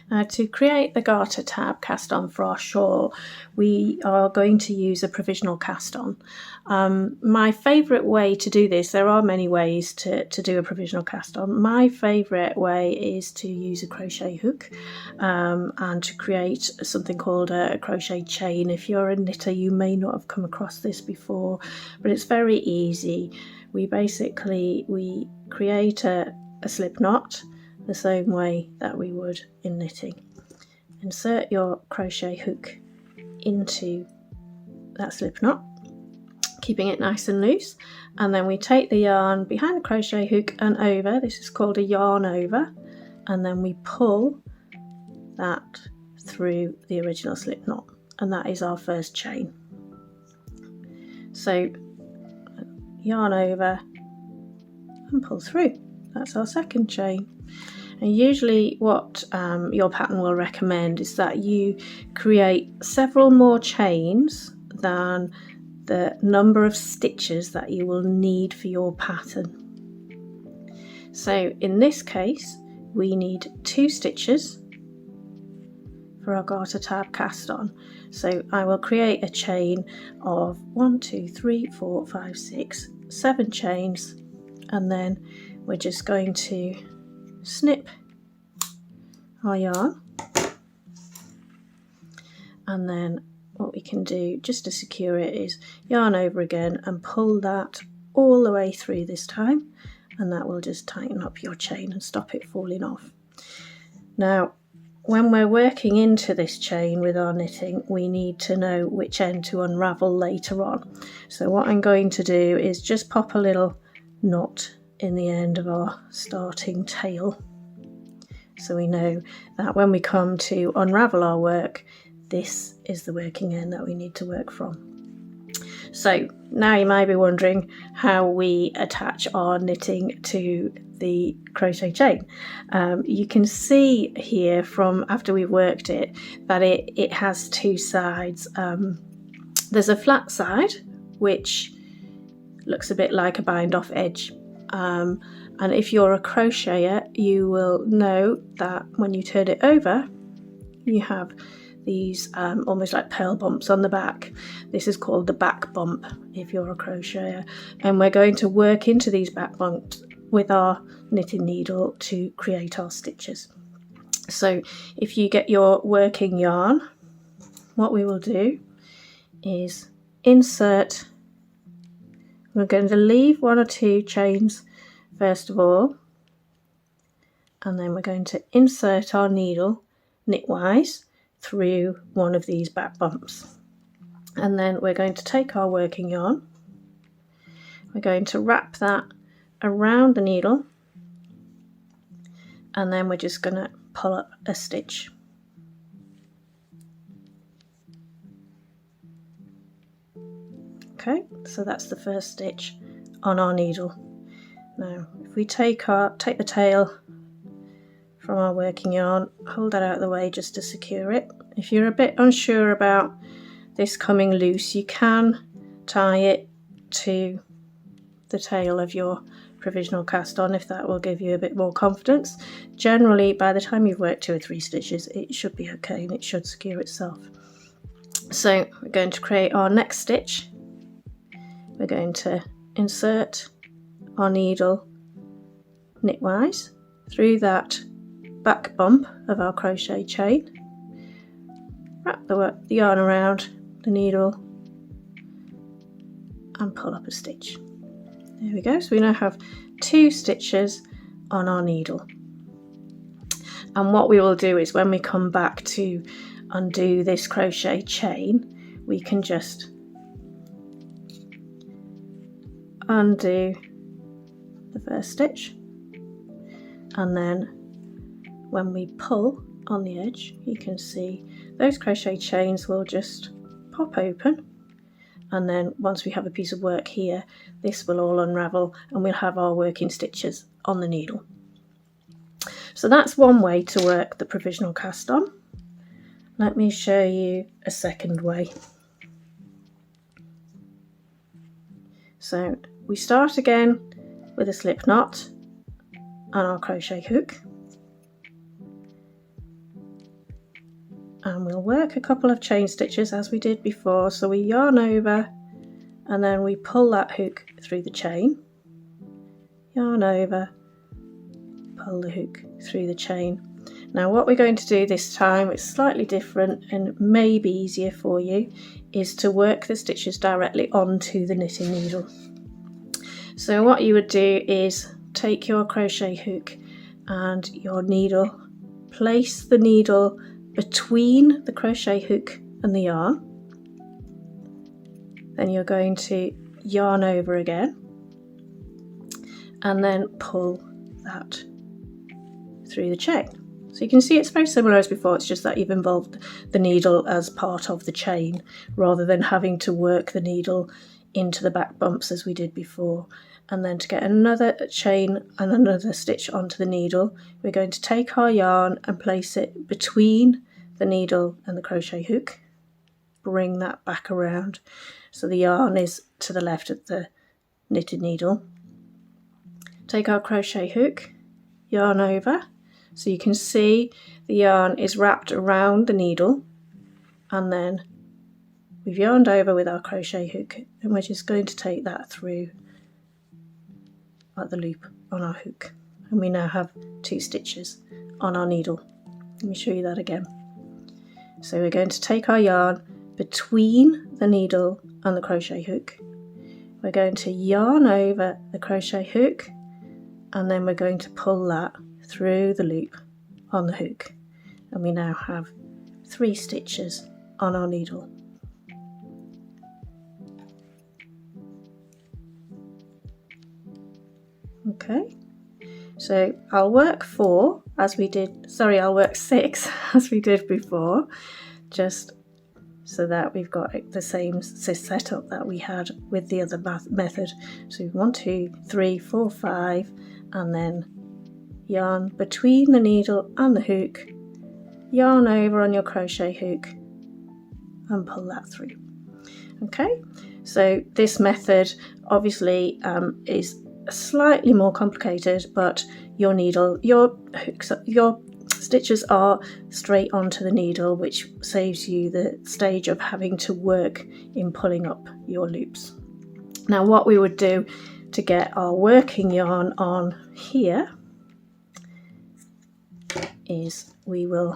To create the garter tab cast on for our shawl, we are going to use a provisional cast on. My favourite way to do this, there are many ways to do a provisional cast on. My favourite way is to use a crochet hook and to create something called a crochet chain. If you're a knitter, you may not have come across this before, but it's very easy. We create a slip knot the same way that we would in knitting. Insert your crochet hook into that slip knot, keeping it nice and loose, and then we take the yarn behind the crochet hook and over. This is called a yarn over, and then we pull that through the original slip knot, and that is our first chain. So yarn over and pull through. That's our second chain. And usually what your pattern will recommend is that you create several more chains than the number of stitches that you will need for your pattern. So in this case, we need 2 stitches for our garter tab cast on. So I will create a chain of 1, 2, 3, 4, 5, 6, 7 chains, and then we're just going to snip our yarn, and then what we can do just to secure it is yarn over again and pull that all the way through this time, and that will just tighten up your chain and stop it falling off. Now when we're working into this chain with our knitting, we need to know which end to unravel later on. So what I'm going to do is just pop a little knot in the end of our starting tail, so we know that when we come to unravel our work, this is the working end that we need to work from. So now you might be wondering how we attach our knitting to the crochet chain. You can see here from after we've worked it that it has 2 sides. There's a flat side which looks a bit like a bind off edge. And if you're a crocheter, you will know that when you turn it over, you have these almost like pearl bumps on the back. This is called the back bump if you're a crocheter, and we're going to work into these back bumps with our knitting needle to create our stitches. So if you get your working yarn, what we will do is insert. We're going to leave 1 or 2 chains first of all, and then we're going to insert our needle knitwise through one of these back bumps, and then we're going to take our working yarn, we're going to wrap that around the needle, and then we're just going to pull up a stitch. Okay, so that's the first stitch on our needle. Now if we take the tail from our working yarn, hold that out of the way just to secure it. If you're a bit unsure about this coming loose, you can tie it to the tail of your provisional cast on if that will give you a bit more confidence. Generally by the time you've worked 2 or 3 stitches, it should be okay and it should secure itself. So we're going to create our next stitch. We're going to insert our needle knitwise through that back bump of our crochet chain, wrap the yarn around the needle and pull up a stitch. There we go. So we now have 2 stitches on our needle, and what we will do is when we come back to undo this crochet chain, we can just undo the first stitch, and then when we pull on the edge, you can see those crochet chains will just pop open, and then once we have a piece of work here, this will all unravel and we'll have our working stitches on the needle. So that's one way to work the provisional cast on. Let me show you a second way. So we start again with a slip knot and our crochet hook, and we'll work a couple of chain stitches as we did before. So we yarn over and then we pull that hook through the chain, yarn over, pull the hook through the chain. Now what we're going to do this time, it's slightly different and maybe easier for you, is to work the stitches directly onto the knitting needle. So what you would do is take your crochet hook and your needle, place the needle between the crochet hook and the yarn. Then you're going to yarn over again and then pull that through the chain. So you can see it's very similar as before, it's just that you've involved the needle as part of the chain rather than having to work the needle into the back bumps as we did before. And then to get another chain and another stitch onto the needle, we're going to take our yarn and place it between the needle and the crochet hook. Bring that back around so the yarn is to the left of the knitted needle. Take our crochet hook, yarn over, so you can see the yarn is wrapped around the needle, and then we've yarned over with our crochet hook and we're just going to take that through at the loop on our hook, and we now have 2 stitches on our needle. Let me show you that again. So we're going to take our yarn between the needle and the crochet hook. We're going to yarn over the crochet hook and then we're going to pull that through the loop on the hook, and we now have 3 stitches on our needle. Okay, so I'll work 4 as we did, sorry, I'll work 6 as we did before, just so that we've got the same setup that we had with the other method. So 1, 2, 3, 4, 5, and then yarn between the needle and the hook, yarn over on your crochet hook and pull that through. Okay, so this method obviously is slightly more complicated, but your needle, your hooks, your stitches are straight onto the needle, which saves you the stage of having to work in pulling up your loops. Now what we would do to get our working yarn on here is we will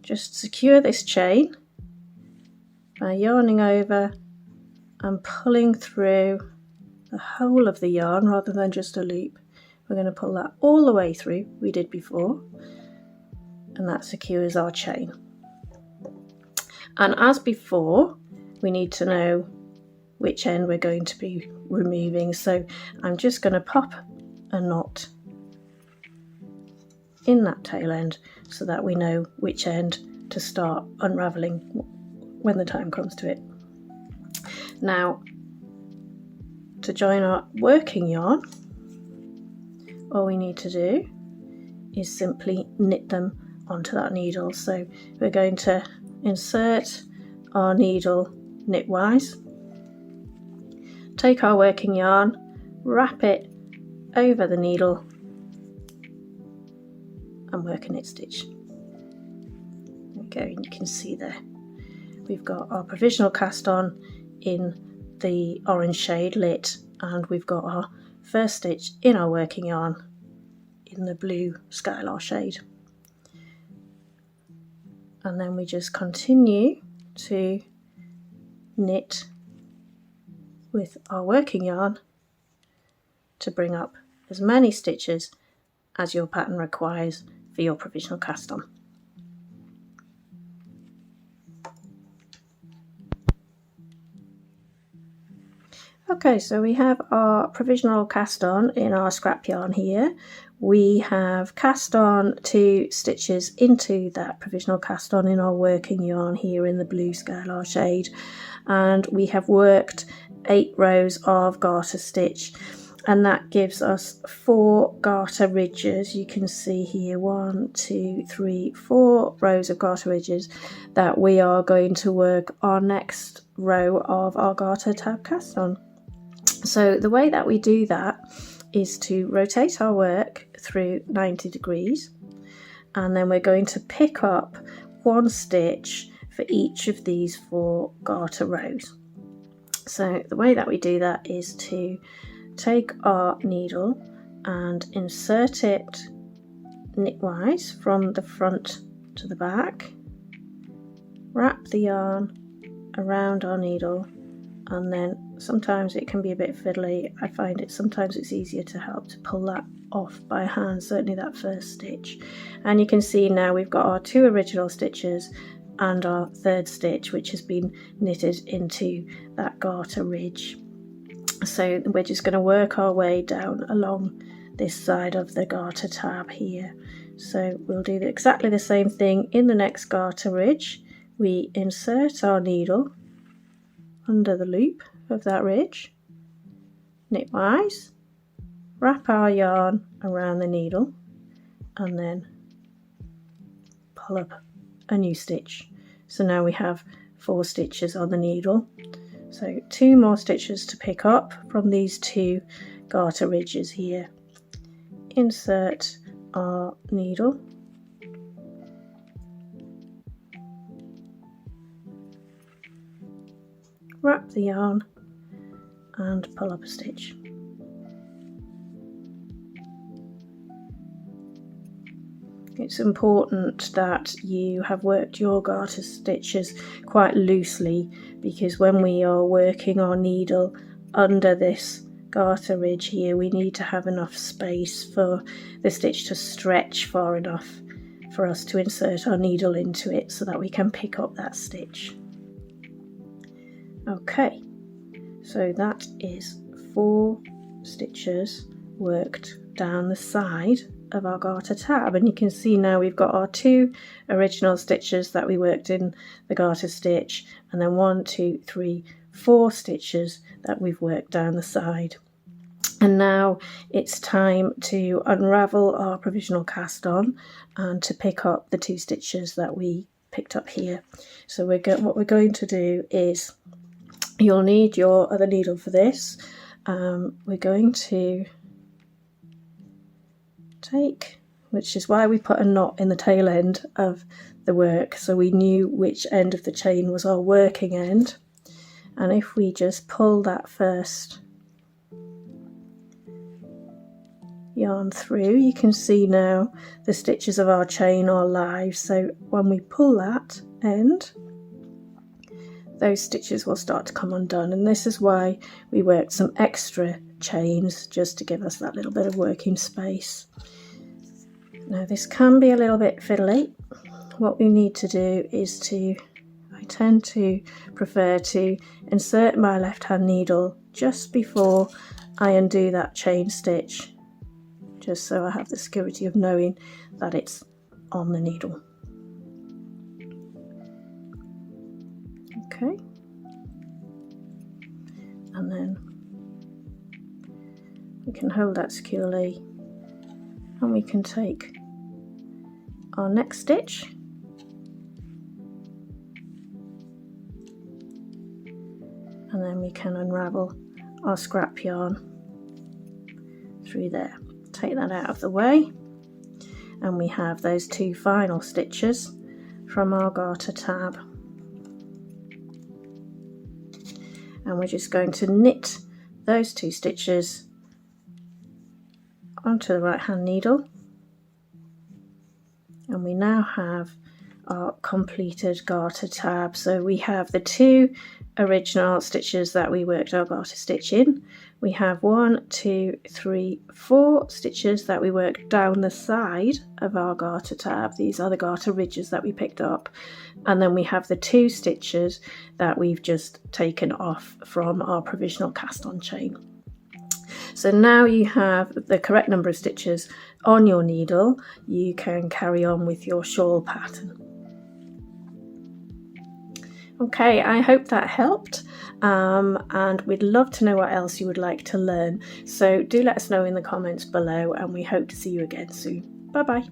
just secure this chain by yarning over and pulling through the whole of the yarn rather than just a loop. We're going to pull that all the way through, we did before, and that secures our chain. And as before, we need to know which end we're going to be removing, so I'm just going to pop a knot in that tail end so that we know which end to start unravelling when the time comes to it. Now, to join our working yarn, all we need to do is simply knit them onto that needle. So we're going to insert our needle knitwise, take our working yarn, wrap it over the needle and work a knit stitch. There we go, and you can see there we've got our provisional cast on in the orange shade lit, and we've got our first stitch in our working yarn in the blue Skylar shade, and then we just continue to knit with our working yarn to bring up as many stitches as your pattern requires for your provisional cast on. Okay, so we have our provisional cast on in our scrap yarn here. We have cast on 2 stitches into that provisional cast on in our working yarn here in the blue Skylar shade, and we have worked 8 rows of garter stitch, and that gives us 4 garter ridges. You can see here 1, 2, 3, 4 rows of garter ridges that we are going to work our next row of our Garter Tab Cast-On. So the way that we do that is to rotate our work through 90 degrees, and then we're going to pick up 1 stitch for each of these 4 garter rows. So the way that we do that is to take our needle and insert it knitwise from the front to the back, wrap the yarn around our needle, and then sometimes it can be a bit fiddly. I find it sometimes it's easier to help to pull that off by hand, certainly that first stitch. And you can see now we've got our 2 original stitches and our 3rd stitch, which has been knitted into that garter ridge. So we're just going to work our way down along this side of the garter tab here. So we'll do exactly the same thing in the next garter ridge. We insert our needle under the loop of that ridge, knitwise, wrap our yarn around the needle, and then pull up a new stitch. So now we have 4 stitches on the needle. So 2 more stitches to pick up from these 2 garter ridges here. Insert our needle, wrap the yarn and pull up a stitch. It's important that you have worked your garter stitches quite loosely, because when we are working our needle under this garter ridge here, we need to have enough space for the stitch to stretch far enough for us to insert our needle into it so that we can pick up that stitch. Okay, so that is 4 stitches worked down the side of our garter tab, and you can see now we've got our 2 original stitches that we worked in the garter stitch, and then 1, 2, 3, 4 stitches that we've worked down the side. And now it's time to unravel our provisional cast on and to pick up the 2 stitches that we picked up here. So what we're going to do is, you'll need your other needle for this. We're going to take, which is why we put a knot in the tail end of the work, so we knew which end of the chain was our working end. And if we just pull that first yarn through, you can see now the stitches of our chain are live. So when we pull that end, those stitches will start to come undone, and this is why we worked some extra chains, just to give us that little bit of working space. Now this can be a little bit fiddly. What we need to do is I tend to prefer to insert my left hand needle just before I undo that chain stitch, just so I have the security of knowing that it's on the needle. Okay, and then we can hold that securely, and we can take our next stitch and then we can unravel our scrap yarn through there. Take that out of the way, and we have those 2 final stitches from our garter tab, and we're just going to knit those 2 stitches onto the right hand needle, and we now have our completed garter tab. So we have the 2 original stitches that we worked our garter stitch in. We have 1, 2, 3, 4 stitches that we worked down the side of our garter tab. These are the garter ridges that we picked up, and then we have the 2 stitches that we've just taken off from our provisional cast on chain. So now you have the correct number of stitches on your needle. You can carry on with your shawl pattern. Okay, I hope that helped, and we'd love to know what else you would like to learn. So do let us know in the comments below, and we hope to see you again soon. Bye bye.